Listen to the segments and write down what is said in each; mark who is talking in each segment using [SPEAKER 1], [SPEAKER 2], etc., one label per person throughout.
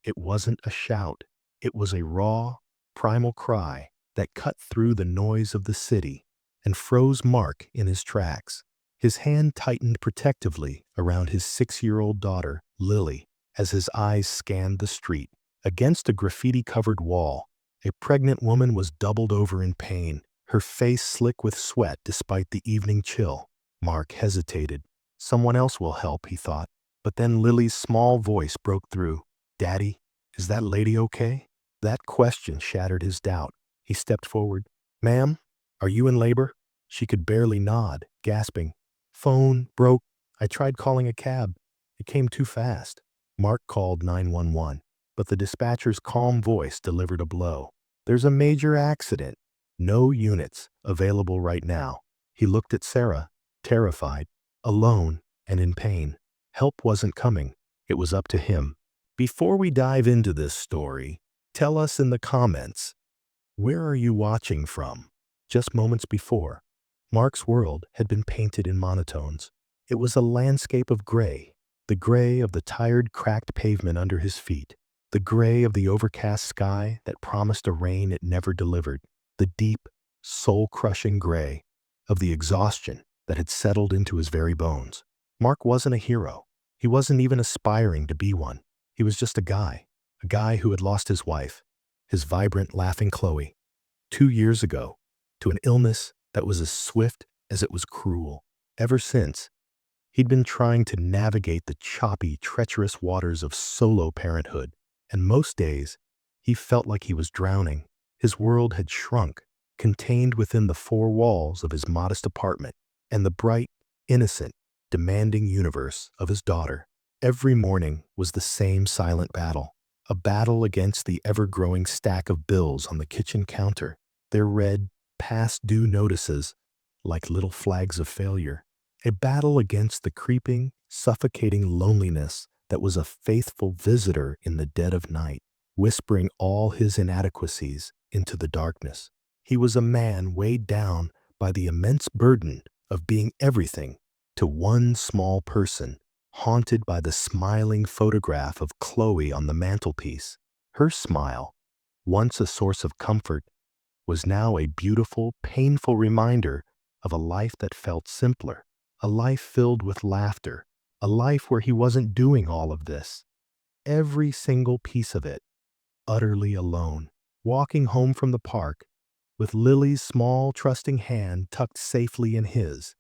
[SPEAKER 1] It wasn't a shout. It was a raw, primal cry that cut through the noise of the city and froze Mark in his tracks. His hand tightened protectively around his 6-year-old daughter, Lily, as his eyes scanned the street. Against a graffiti-covered wall, a pregnant woman was doubled over in pain, her face slick with sweat despite the evening chill. Mark hesitated. Someone else will help, he thought. But then Lily's small voice broke through. "Daddy, is that lady okay?" That question shattered his doubt. He stepped forward. "Ma'am, are you in labor?" She could barely nod, gasping. "Phone broke. I tried calling a cab. It came too fast." Mark called 911, but the dispatcher's calm voice delivered a blow. "There's a major accident. No units available right now." He looked at Sarah, terrified, alone, and in pain. Help wasn't coming. It was up to him. Before we dive into this story, tell us in the comments, where are you watching from? Just moments before, Mark's world had been painted in monotones. It was a landscape of gray, the gray of the tired, cracked pavement under his feet, the gray of the overcast sky that promised a rain it never delivered, the deep, soul-crushing gray of the exhaustion that had settled into his very bones. Mark wasn't a hero. He wasn't even aspiring to be one. He was just a guy who had lost his wife, his vibrant, laughing Chloe, 2 years ago, to an illness that was as swift as it was cruel. Ever since, he'd been trying to navigate the choppy, treacherous waters of solo parenthood, and most days, he felt like he was drowning. His world had shrunk, contained within the 4 walls of his modest apartment and the bright, innocent, demanding universe of his daughter. Every morning was the same silent battle, a battle against the ever-growing stack of bills on the kitchen counter, their red, past-due notices like little flags of failure. A battle against the creeping, suffocating loneliness that was a faithful visitor in the dead of night, whispering all his inadequacies into the darkness. He was a man weighed down by the immense burden of being everything to one small person, haunted by the smiling photograph of Chloe on the mantelpiece. Her smile, once a source of comfort, was now a beautiful, painful reminder of a life that felt simpler, a life filled with laughter, a life where he wasn't doing all of this, every single piece of it, utterly alone, walking home from the park with Lily's small, trusting hand tucked safely in his.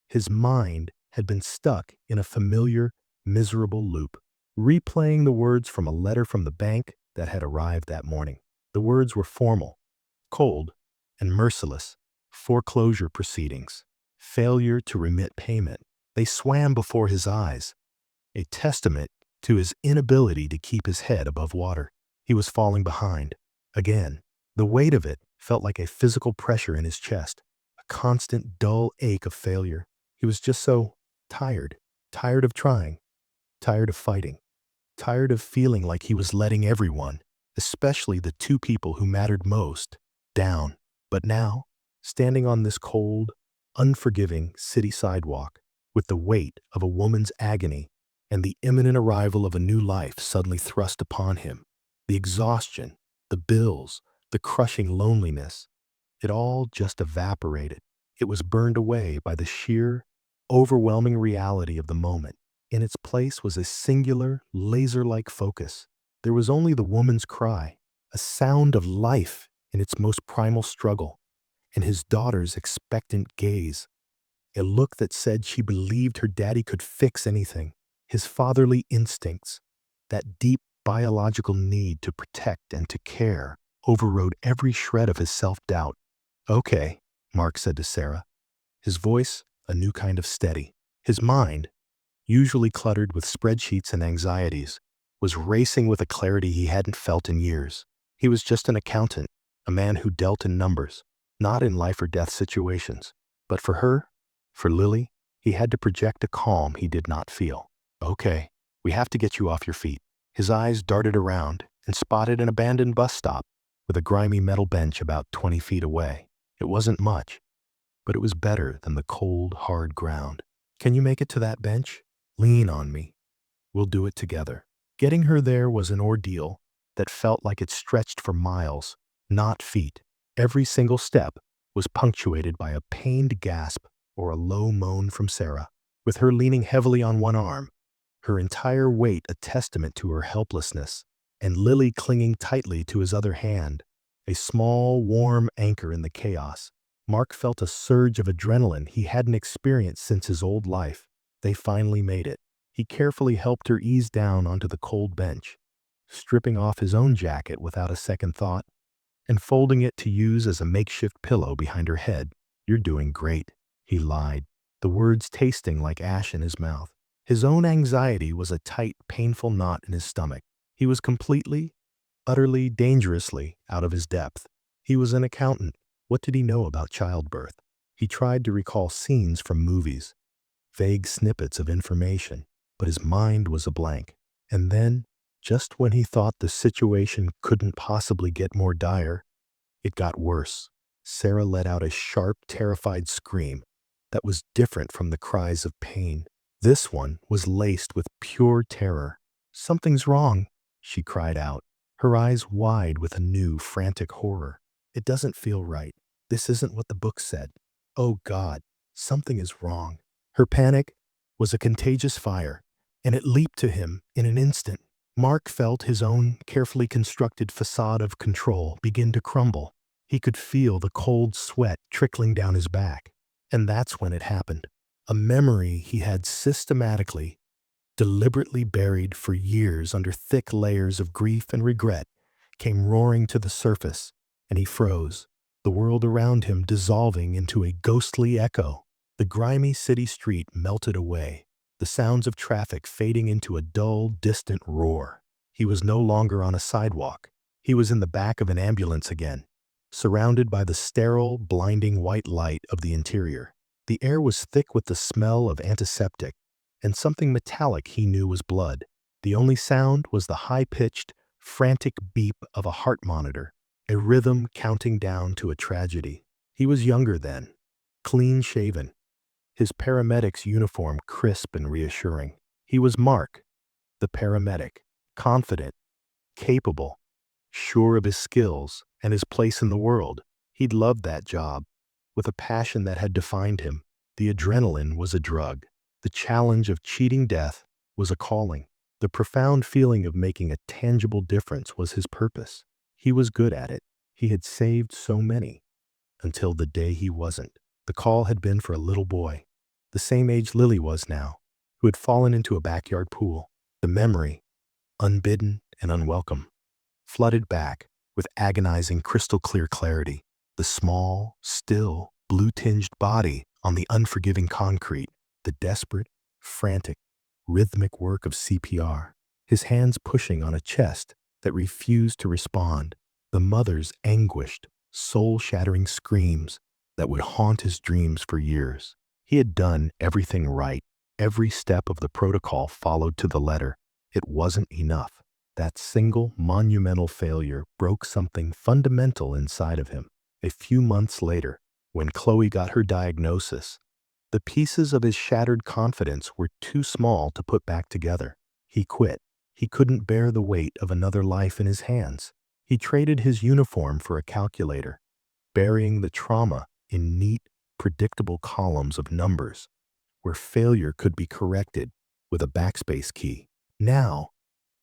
[SPEAKER 1] His mind had been stuck in a familiar, miserable loop, replaying the words from a letter from the bank that had arrived that morning. The words were formal, cold, and merciless. Foreclosure proceedings, failure to remit payment. They swam before his eyes, a testament to his inability to keep his head above water. He was falling behind. Again, the weight of it felt like a physical pressure in his chest, a constant, dull ache of failure. He was just so tired, tired of trying, tired of fighting, tired of feeling like he was letting everyone, especially the 2 people who mattered most, down. But now, standing on this cold, unforgiving city sidewalk, with the weight of a woman's agony and the imminent arrival of a new life suddenly thrust upon him, the exhaustion, the bills, the crushing loneliness, it all just evaporated. It was burned away by the sheer, overwhelming reality of the moment. In its place was a singular, laser-like focus. There was only the woman's cry, a sound of life in its most primal struggle, and his daughter's expectant gaze, a look that said she believed her daddy could fix anything. His fatherly instincts, that deep biological need to protect and to care, overrode every shred of his self-doubt. "Okay," Mark said to Sarah, his voice a new kind of steady. His mind, usually cluttered with spreadsheets and anxieties, was racing with a clarity he hadn't felt in years. He was just an accountant, a man who dealt in numbers, not in life or death situations. But for her, for Lily, he had to project a calm he did not feel. "Okay, we have to get you off your feet." His eyes darted around and spotted an abandoned bus stop with a grimy metal bench about 20 feet away. It wasn't much, but it was better than the cold, hard ground. "Can you make it to that bench? Lean on me. We'll do it together." Getting her there was an ordeal that felt like it stretched for miles, not feet. Every single step was punctuated by a pained gasp or a low moan from Sarah. With her leaning heavily on one arm, her entire weight a testament to her helplessness, and Lily clinging tightly to his other hand, a small, warm anchor in the chaos. Mark felt a surge of adrenaline he hadn't experienced since his old life. They finally made it. He carefully helped her ease down onto the cold bench, stripping off his own jacket without a second thought, and folding it to use as a makeshift pillow behind her head. "You're doing great," he lied, the words tasting like ash in his mouth. His own anxiety was a tight, painful knot in his stomach. He was completely, utterly, dangerously out of his depth. He was an accountant. What did he know about childbirth? He tried to recall scenes from movies, vague snippets of information, but his mind was a blank. And then, just when he thought the situation couldn't possibly get more dire, it got worse. Sarah let out a sharp, terrified scream that was different from the cries of pain. This one was laced with pure terror. "Something's wrong," she cried out, her eyes wide with a new, frantic horror. "It doesn't feel right. This isn't what the book said. Oh God, something is wrong." Her panic was a contagious fire, and it leaped to him in an instant. Mark felt his own carefully constructed facade of control begin to crumble. He could feel the cold sweat trickling down his back. And that's when it happened. A memory he had systematically, deliberately buried for years under thick layers of grief and regret came roaring to the surface, and he froze, the world around him dissolving into a ghostly echo. The grimy city street melted away, the sounds of traffic fading into a dull, distant roar. He was no longer on a sidewalk. He was in the back of an ambulance again, surrounded by the sterile, blinding white light of the interior. The air was thick with the smell of antiseptic, and something metallic he knew was blood. The only sound was the high-pitched, frantic beep of a heart monitor, a rhythm counting down to a tragedy. He was younger then, clean-shaven, his paramedic's uniform crisp and reassuring. He was Mark, the paramedic, confident, capable, sure of his skills and his place in the world. He'd loved that job, with a passion that had defined him. The adrenaline was a drug. The challenge of cheating death was a calling. The profound feeling of making a tangible difference was his purpose. He was good at it. He had saved so many, until the day he wasn't. The call had been for a little boy, the same age Lily was now, who had fallen into a backyard pool. The memory, unbidden and unwelcome, flooded back with agonizing crystal-clear clarity. The small, still, blue-tinged body on the unforgiving concrete, the desperate, frantic, rhythmic work of CPR, his hands pushing on a chest that refused to respond, the mother's anguished, soul-shattering screams that would haunt his dreams for years. He had done everything right. Every step of the protocol followed to the letter. It wasn't enough. That single, monumental failure broke something fundamental inside of him. A few months later, when Chloe got her diagnosis, the pieces of his shattered confidence were too small to put back together. He quit. He couldn't bear the weight of another life in his hands. He traded his uniform for a calculator, burying the trauma in neat, predictable columns of numbers, where failure could be corrected with a backspace key. Now,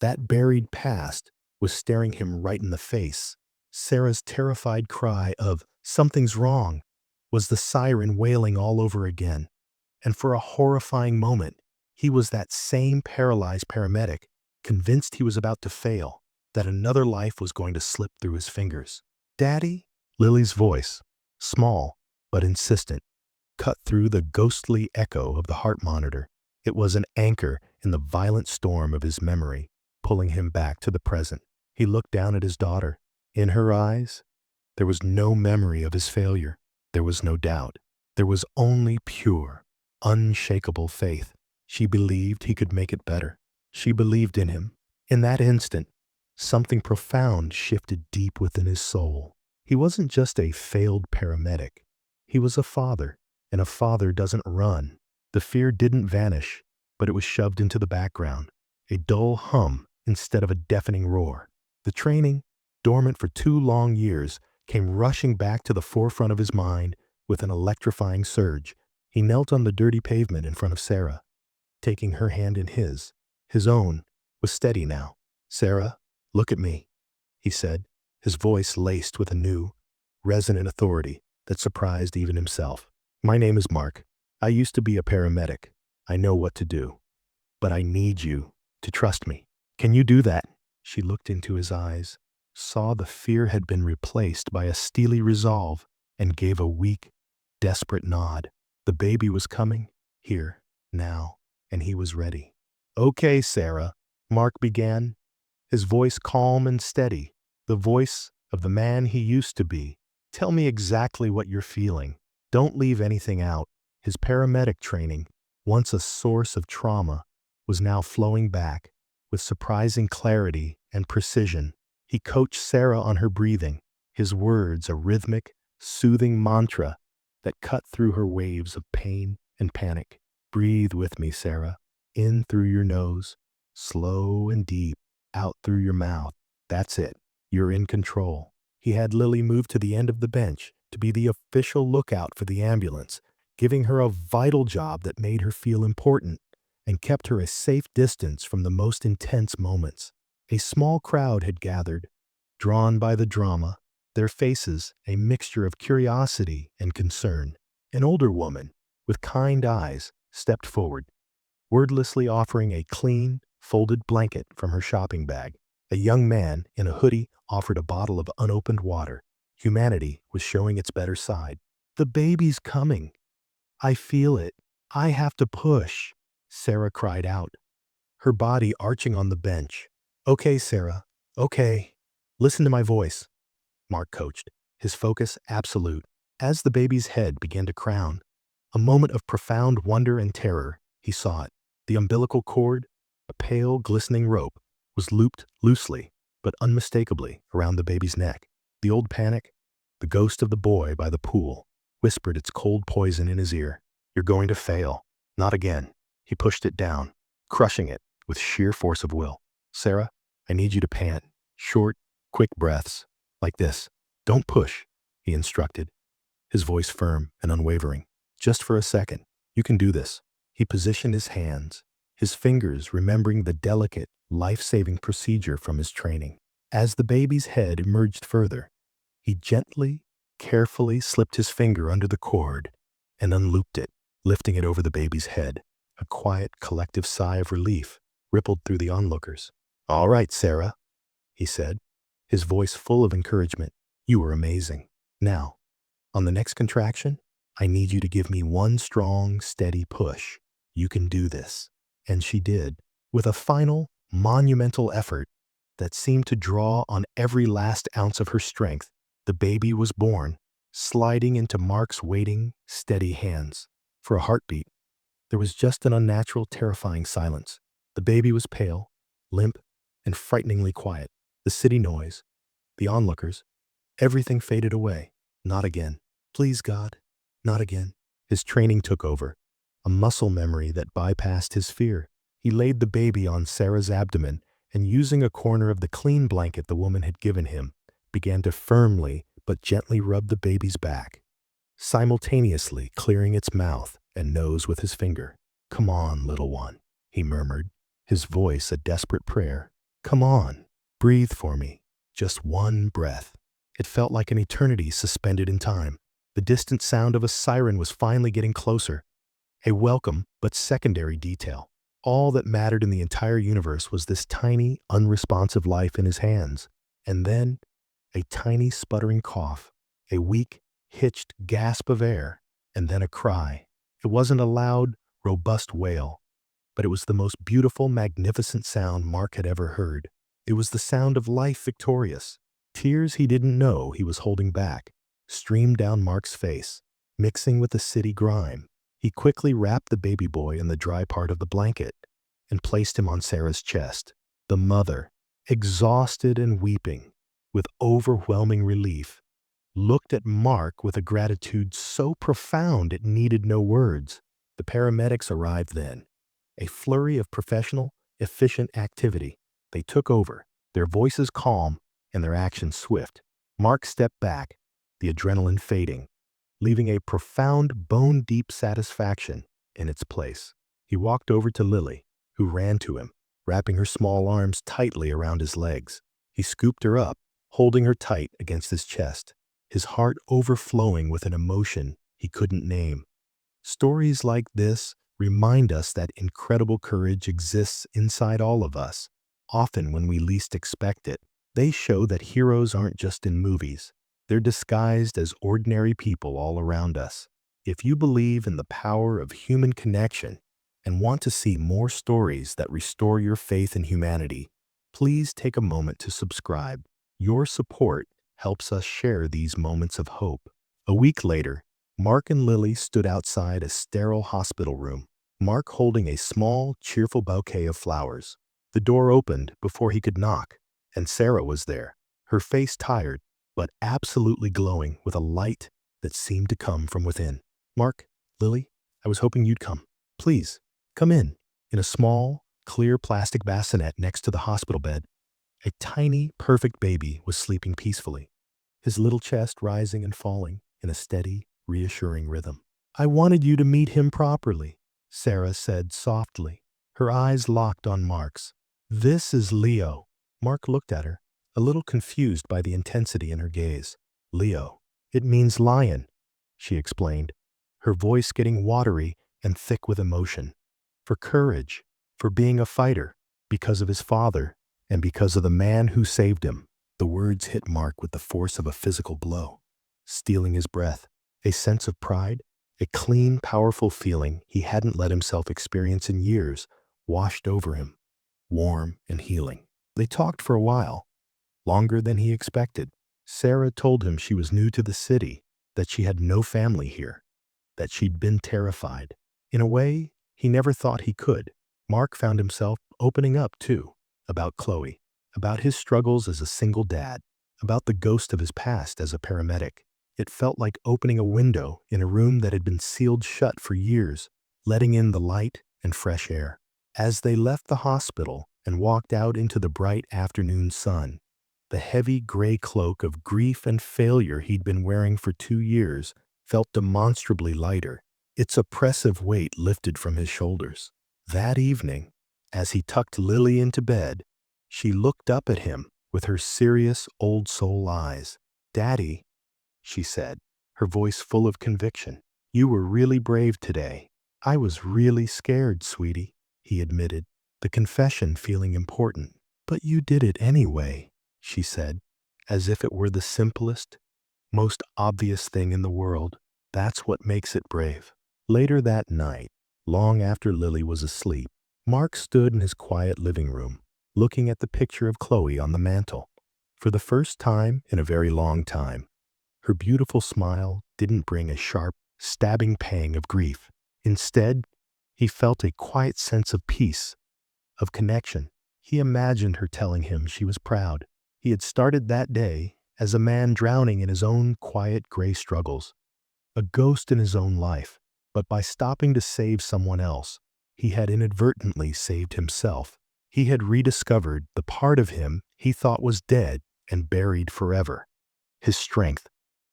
[SPEAKER 1] that buried past was staring him right in the face. Sarah's terrified cry of "something's wrong" was the siren wailing all over again. And for a horrifying moment, he was that same paralyzed paramedic, convinced he was about to fail, that another life was going to slip through his fingers. "Daddy?" Lily's voice, small but insistent, cut through the ghostly echo of the heart monitor. It was an anchor in the violent storm of his memory, pulling him back to the present. He looked down at his daughter. In her eyes, there was no memory of his failure. There was no doubt. There was only pure, unshakable faith. She believed he could make it better. She believed in him. In that instant, something profound shifted deep within his soul. He wasn't just a failed paramedic. He was a father, and a father doesn't run. The fear didn't vanish, but it was shoved into the background, a dull hum instead of a deafening roar. The training, dormant for 2 long years, came rushing back to the forefront of his mind with an electrifying surge. He knelt on the dirty pavement in front of Sarah, taking her hand in his. His own was steady now. "Sarah, look at me," he said, his voice laced with a new, resonant authority that surprised even himself. "My name is Mark. I used to be a paramedic. I know what to do. But I need you to trust me. Can you do that?" She looked into his eyes, saw the fear had been replaced by a steely resolve, and gave a weak, desperate nod. The baby was coming, here, now, and he was ready. "Okay, Sarah," Mark began, his voice calm and steady, the voice of the man he used to be. "Tell me exactly what you're feeling. Don't leave anything out." His paramedic training, once a source of trauma, was now flowing back with surprising clarity and precision. He coached Sarah on her breathing, his words a rhythmic, soothing mantra that cut through her waves of pain and panic. "Breathe with me, Sarah. In through your nose, slow and deep, out through your mouth. That's it. You're in control." He had Lily move to the end of the bench to be the official lookout for the ambulance, giving her a vital job that made her feel important and kept her a safe distance from the most intense moments. A small crowd had gathered, drawn by the drama, their faces a mixture of curiosity and concern. An older woman, with kind eyes, stepped forward, wordlessly offering a clean, folded blanket from her shopping bag. A young man in a hoodie offered a bottle of unopened water. Humanity was showing its better side. "The baby's coming. I feel it. I have to push," Sarah cried out, her body arching on the bench. "Okay, Sarah. Okay. Listen to my voice," Mark coached, his focus absolute. As the baby's head began to crown, a moment of profound wonder and terror, he saw it. The umbilical cord, a pale, glistening rope, was looped loosely, but unmistakably, around the baby's neck. The old panic, the ghost of the boy by the pool, whispered its cold poison in his ear. "You're going to fail. Not again." He pushed it down, crushing it with sheer force of will. "Sarah, I need you to pant. Short, quick breaths. Like this. Don't push," he instructed, his voice firm and unwavering. "Just for a second. You can do this." He positioned his hands, his fingers remembering the delicate, life-saving procedure from his training. As the baby's head emerged further, he gently, carefully slipped his finger under the cord and unlooped it, lifting it over the baby's head. A quiet, collective sigh of relief rippled through the onlookers. "All right, Sarah," he said, his voice full of encouragement. "You were amazing. Now, on the next contraction, I need you to give me one strong, steady push. You can do this." And she did, with a final, monumental effort that seemed to draw on every last ounce of her strength. The baby was born, sliding into Mark's waiting, steady hands. For a heartbeat, there was just an unnatural, terrifying silence. The baby was pale, limp, and frighteningly quiet. The city noise, the onlookers, everything faded away. Not again. Please, God, not again. His training took over, a muscle memory that bypassed his fear. He laid the baby on Sarah's abdomen and, using a corner of the clean blanket the woman had given him, began to firmly but gently rub the baby's back, simultaneously clearing its mouth and nose with his finger. "Come on, little one," he murmured, his voice a desperate prayer. "Come on, breathe for me. Just one breath." It felt like an eternity suspended in time. The distant sound of a siren was finally getting closer, a welcome but secondary detail. All that mattered in the entire universe was this tiny, unresponsive life in his hands. And then, a tiny sputtering cough, a weak, hitched gasp of air, and then a cry. It wasn't a loud, robust wail, but it was the most beautiful, magnificent sound Mark had ever heard. It was the sound of life victorious. Tears he didn't know he was holding back streamed down Mark's face, mixing with the city grime. He quickly wrapped the baby boy in the dry part of the blanket and placed him on Sarah's chest. The mother, exhausted and weeping, with overwhelming relief, looked at Mark with a gratitude so profound it needed no words. The paramedics arrived then, a flurry of professional, efficient activity. They took over, their voices calm and their actions swift. Mark stepped back, the adrenaline fading, leaving a profound, bone-deep satisfaction in its place. He walked over to Lily, who ran to him, wrapping her small arms tightly around his legs. He scooped her up, holding her tight against his chest, his heart overflowing with an emotion he couldn't name. Stories like this remind us that incredible courage exists inside all of us, often when we least expect it. They show that heroes aren't just in movies. They're disguised as ordinary people all around us. If you believe in the power of human connection and want to see more stories that restore your faith in humanity, please take a moment to subscribe. Your support helps us share these moments of hope. A week later, Mark and Lily stood outside a sterile hospital room, Mark holding a small, cheerful bouquet of flowers. The door opened before he could knock, and Sarah was there, her face tired, but absolutely glowing with a light that seemed to come from within. "Mark, Lily, I was hoping you'd come. Please, come in." In a small, clear plastic bassinet next to the hospital bed, a tiny, perfect baby was sleeping peacefully, his little chest rising and falling in a steady, reassuring rhythm. "I wanted you to meet him properly," Sarah said softly, her eyes locked on Mark's. "This is Leo." Mark looked at her, a little confused by the intensity in her gaze. "Leo. It means lion," she explained, her voice getting watery and thick with emotion. "For courage, for being a fighter, because of his father, and because of the man who saved him." The words hit Mark with the force of a physical blow, stealing his breath. A sense of pride, a clean, powerful feeling he hadn't let himself experience in years, washed over him, warm and healing. They talked for a while, longer than he expected. Sarah told him she was new to the city, that she had no family here, that she'd been terrified. In a way, he never thought he could. Mark found himself opening up, too, about Chloe, about his struggles as a single dad, about the ghost of his past as a paramedic. It felt like opening a window in a room that had been sealed shut for years, letting in the light and fresh air. As they left the hospital and walked out into the bright afternoon sun, the heavy gray cloak of grief and failure he'd been wearing for 2 years felt demonstrably lighter. Its oppressive weight lifted from his shoulders. That evening, as he tucked Lily into bed, she looked up at him with her serious old soul eyes. "Daddy," she said, her voice full of conviction, "you were really brave today." "I was really scared, sweetie," he admitted, the confession feeling important. "But you did it anyway," she said, as if it were the simplest, most obvious thing in the world. "That's what makes it brave." Later that night, long after Lily was asleep, Mark stood in his quiet living room, looking at the picture of Chloe on the mantel. For the first time in a very long time, her beautiful smile didn't bring a sharp, stabbing pang of grief. Instead, he felt a quiet sense of peace, of connection. He imagined her telling him she was proud. He had started that day as a man drowning in his own quiet gray struggles, a ghost in his own life. But by stopping to save someone else, he had inadvertently saved himself. He had rediscovered the part of him he thought was dead and buried forever. His strength,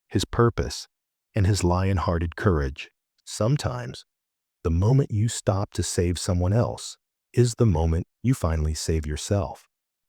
[SPEAKER 1] his purpose, and his lion-hearted courage. Sometimes, the moment you stop to save someone else is the moment you finally save yourself.